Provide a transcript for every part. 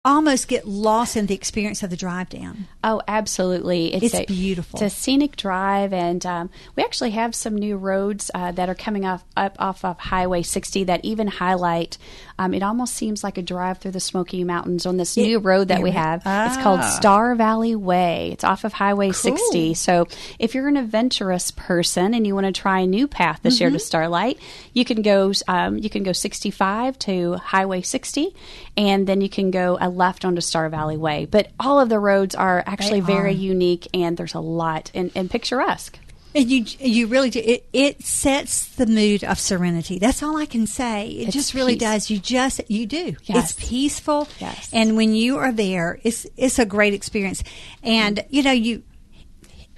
almost get lost in the experience of the drive down. Oh, absolutely. It's beautiful. It's a scenic drive, and we actually have some new roads that are coming off of Highway 60 that even highlight. It almost seems like a drive through the Smoky Mountains on this new road that we have. It's called Star Valley Way. It's off of Highway 60. So if you're an adventurous person and you want to try a new path this year to Starlight, you can go 65 to Highway 60, and then you can go a left onto Star Valley Way. But all of the roads are actually very unique, and there's a lot and picturesque. And you really do. It sets the mood of serenity. That's all I can say. It just really does. You do. Yes. It's peaceful. Yes. And when you are there, it's a great experience. And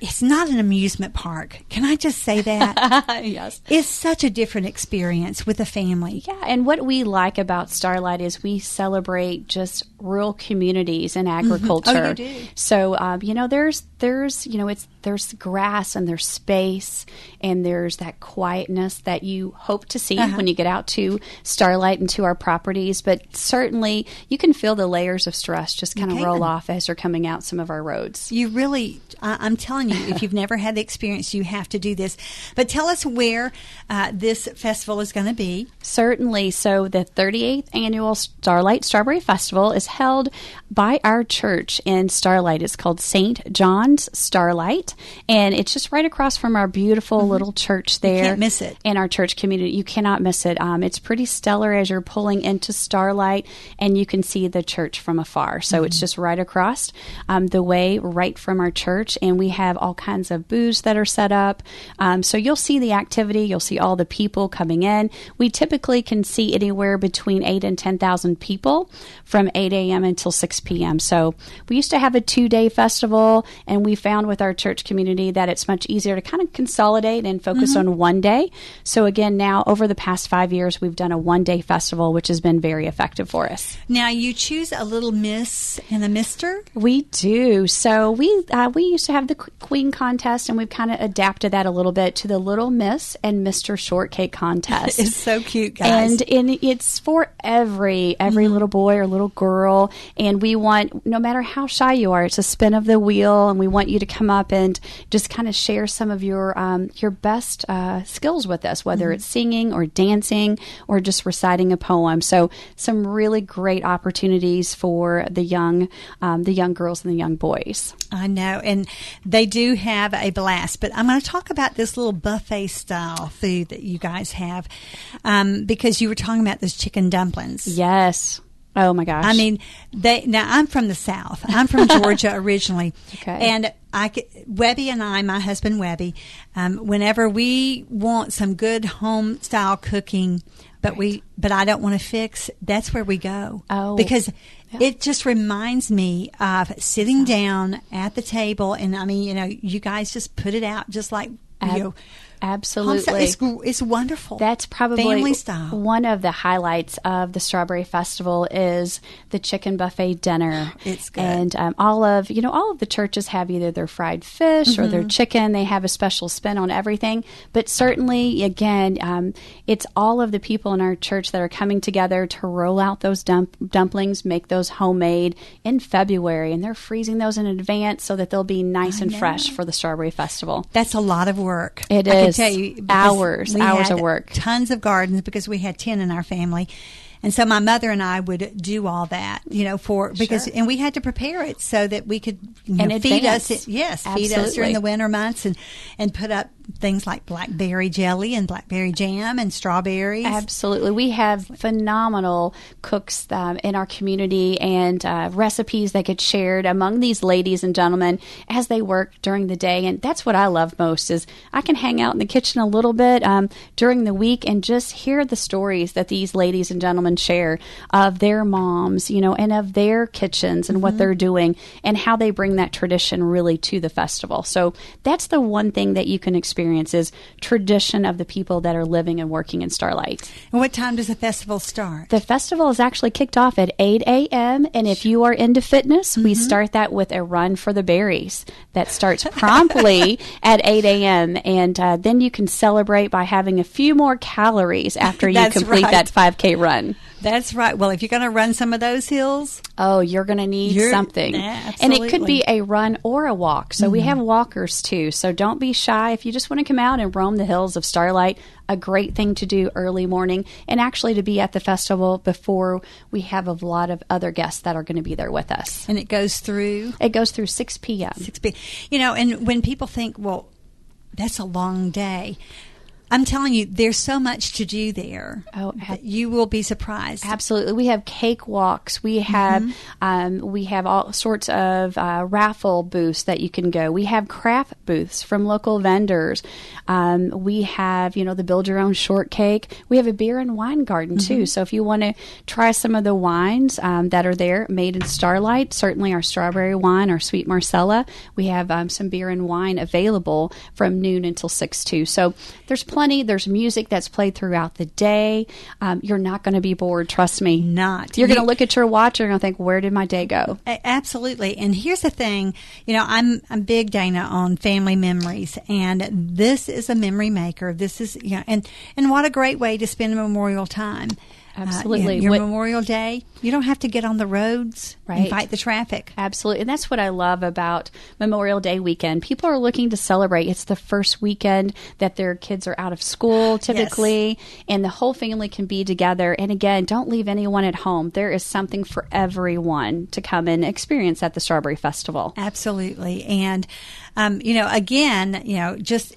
it's not an amusement park. Can I just say that? Yes. It's such a different experience with a family. Yeah, and what we like about Starlight is we celebrate just rural communities and agriculture. Oh, you do. So, there's grass and there's space and there's that quietness that you hope to see when you get out to Starlight and to our properties. But certainly you can feel the layers of stress just kind of roll off as you're coming out some of our roads. You really, I'm telling you, if you've never had the experience, you have to do this. But tell us where this festival is going to be. Certainly. So the 38th Annual Starlight Strawberry Festival is held by our church in Starlight. It's called St. John's Starlight, and it's just right across from our beautiful little church there. You can't miss it. In our church community. You cannot miss it. It's pretty stellar as you're pulling into Starlight, and you can see the church from afar. So it's just right across the way, right from our church, and we have all kinds of booths that are set up. So you'll see the activity. You'll see all the people coming in. We typically can see anywhere between 8,000 and 10,000 people from 8 a.m. until 6 p.m. So we used to have a 2-day festival, and we found with our church community that it's much easier to kind of consolidate and focus on one day. So again, now over the past 5 years, we've done a 1-day festival, which has been very effective for us. Now you choose a little miss and a mister? We do. So we used to have the Queen contest, and we've kind of adapted that a little bit to the Little Miss and Mr. Shortcake contest. It's so cute, guys. And it's for every little boy or little girl, and we want, no matter how shy you are, it's a spin of the wheel, and we want you to come up and just kind of share some of your best skills with us, whether it's singing or dancing or just reciting a poem. So some really great opportunities for the young girls and the young boys. I know, and they do have a blast. But I'm going to talk about this little buffet style food that you guys have, because you were talking about those chicken dumplings. Yes. Oh my gosh. I mean, now I'm from the South. I'm from Georgia originally. Okay. And Webby and I, my husband Webby, whenever we want some good home style cooking, but I don't want to fix, that's where we go. Oh. Because it just reminds me of sitting down at the table, and I mean, you guys just put it out just like Absolutely. It's wonderful. That's probably family style. One of the highlights of the Strawberry Festival is the chicken buffet dinner. It's good. And all of the churches have either their fried fish or their chicken. They have a special spin on everything. But certainly, again, it's all of the people in our church that are coming together to roll out those dumplings, make those homemade in February. And they're freezing those in advance so that they'll be nice and fresh for the Strawberry Festival. That's a lot of work. It is. I can tell you, hours of work. Tons of gardens because we had 10 in our family. And so my mother and I would do all that, and we had to prepare it so that we could feed us. Feed us during the winter months and put up things like blackberry jelly and blackberry jam and strawberries. Absolutely. We have phenomenal cooks in our community and recipes that get shared among these ladies and gentlemen as they work during the day. And that's what I love most is I can hang out in the kitchen a little bit during the week and just hear the stories that these ladies and gentlemen share of their moms, and of their kitchens and what they're doing and how they bring that tradition really to the festival. So that's the one thing that you can experience is tradition of the people that are living and working in Starlight. And what time does the festival start? The festival is actually kicked off at 8 a.m. And if you are into fitness, we start that with a run for the berries that starts promptly at 8 a.m. And then you can celebrate by having a few more calories after you complete that 5K run. That's right. Well, if you're going to run some of those hills, you're going to need something. And it could be a run or a walk. So we have walkers too. So don't be shy. If you just want to come out and roam the hills of Starlight, a great thing to do early morning, and actually to be at the festival before we have a lot of other guests that are going to be there with us. And it goes through 6 p.m. 6 p.m. And when people think, well, that's a long day, I'm telling you, there's so much to do there. You will be surprised. Absolutely. We have cake walks. We have all sorts of raffle booths that you can go. We have craft booths from local vendors. We have, the build your own shortcake. We have a beer and wine garden too. So if you want to try some of the wines that are there made in Starlight, certainly our strawberry wine, our sweet Marcella, we have some beer and wine available from noon until 6 too. So there's plenty. There's music that's played throughout the day. You're not going to be bored. Trust me. Not. You're going to look at your watch and you're going to think, where did my day go? Absolutely. And here's the thing. I'm big, Dana, on family memories, and this is a memory maker. This is, and what a great way to spend Memorial time. Absolutely. Your Memorial Day, you don't have to get on the roads and fight the traffic. Absolutely. And that's what I love about Memorial Day weekend. People are looking to celebrate. It's the first weekend that their kids are out of school typically, and the whole family can be together. And again, don't leave anyone at home. There is something for everyone to come and experience at the Strawberry Festival. Absolutely. And, just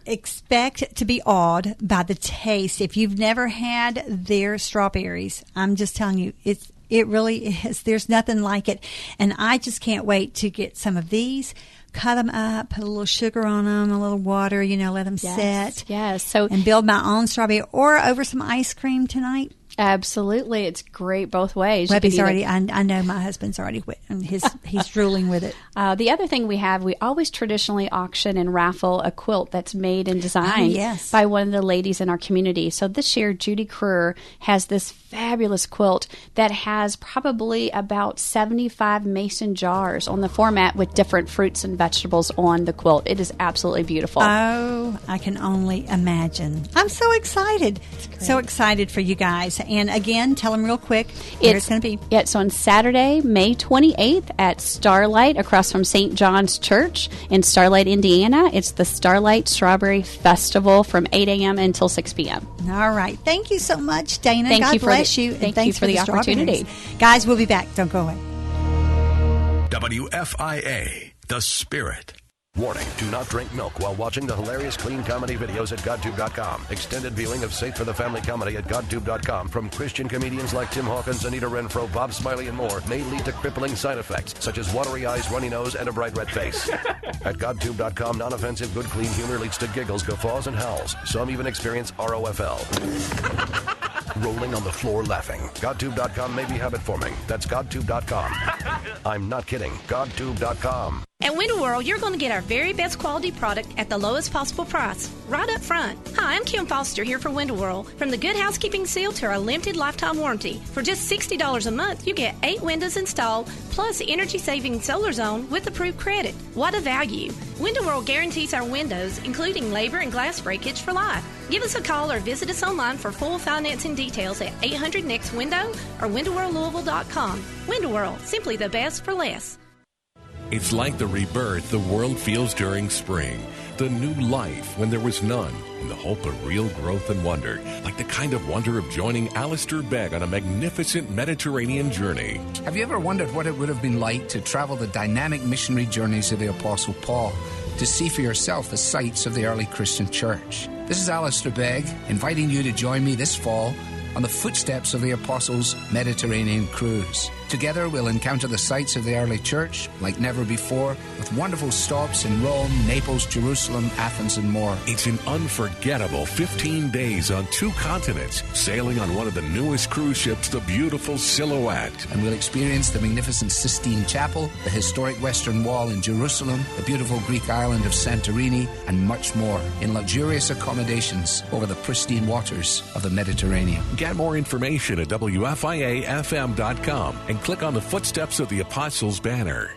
expect to be awed by the taste. If you've never had their strawberries, I'm just telling you, it really is. There's nothing like it. And I just can't wait to get some of these, cut them up, put a little sugar on them, a little water, let them set. Yes. And build my own strawberry or over some ice cream tonight. Absolutely. It's great both ways. Webby's already, I know my husband's already, he's drooling with it. The other thing we always traditionally auction and raffle a quilt that's made and designed by one of the ladies in our community. So this year, Judy Kruer has this fabulous quilt that has probably about 75 mason jars on the format with different fruits and vegetables on the quilt. It is absolutely beautiful. Oh, I can only imagine. I'm so excited. So excited for you guys. And again, tell them real quick where it's going to be. Yeah, it's on Saturday, May 28th at Starlight across from St. John's Church in Starlight, Indiana. It's the Starlight Strawberry Festival from 8 a.m. until 6 p.m. All right. Thank you so much, Dana. God bless you. Thank you for the opportunity. Guys, we'll be back. Don't go away. WFIA, The Spirit. Warning, do not drink milk while watching the hilarious clean comedy videos at GodTube.com. Extended viewing of Safe for the Family comedy at GodTube.com from Christian comedians like Tim Hawkins, Anita Renfro, Bob Smiley, and more may lead to crippling side effects, such as watery eyes, runny nose, and a bright red face. At GodTube.com, non-offensive, good, clean humor leads to giggles, guffaws, and howls. Some even experience ROFL. Rolling on the floor laughing. GodTube.com may be habit-forming. That's GodTube.com. I'm not kidding. GodTube.com. At Window World, you're going to get our very best quality product at the lowest possible price, right up front. Hi, I'm Kim Foster here for Window World. From the Good Housekeeping Seal to our limited lifetime warranty. For just $60 a month, you get 8 windows installed, plus the energy-saving solar zone with approved credit. What a value. Window World guarantees our windows, including labor and glass breakage, for life. Give us a call or visit us online for full financing details at 800-NEXT-WINDOW or windowworldlouisville.com. Window World, simply the best for less. It's like the rebirth the world feels during spring, the new life when there was none, and the hope of real growth and wonder, like the kind of wonder of joining Alistair Begg on a magnificent Mediterranean journey. Have you ever wondered what it would have been like to travel the dynamic missionary journeys of the Apostle Paul, to see for yourself the sights of the early Christian church? This is Alistair Begg, inviting you to join me this fall on the footsteps of the Apostles' Mediterranean cruise. Together, we'll encounter the sights of the early church like never before, with wonderful stops in Rome, Naples, Jerusalem, Athens, and more. It's an unforgettable 15 days on 2 continents, sailing on one of the newest cruise ships, the beautiful Silhouette. And we'll experience the magnificent Sistine Chapel, the historic Western Wall in Jerusalem, the beautiful Greek island of Santorini, and much more in luxurious accommodations over the pristine waters of the Mediterranean. Get more information at WFIAFM.com and click on the Footsteps of the Apostles banner.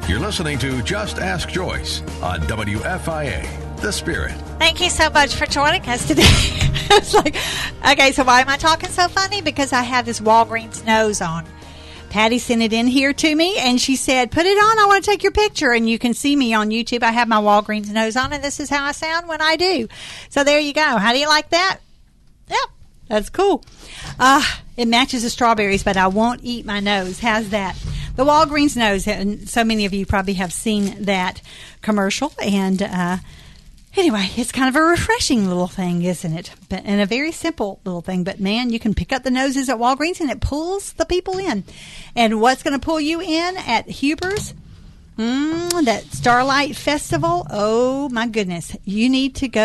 You're listening to Just Ask Joyce on WFIA, The Spirit. Thank you so much for joining us today. It's like, okay, so why am I talking so funny? Because I have this Walgreens nose on. Patty sent it in here to me, and she said, put it on. I want to take your picture. And you can see me on YouTube. I have my Walgreens nose on, and this is how I sound when I do. So there you go. How do you like that? Yep, that's cool. It matches the strawberries, but I won't eat my nose. How's that? The Walgreens nose, and so many of you probably have seen that commercial. And anyway, it's kind of a refreshing little thing, isn't it? And a very simple little thing. But, man, you can pick up the noses at Walgreens, and it pulls the people in. And what's going to pull you in at Huber's? That Starlight Festival. Oh, my goodness. You need to go.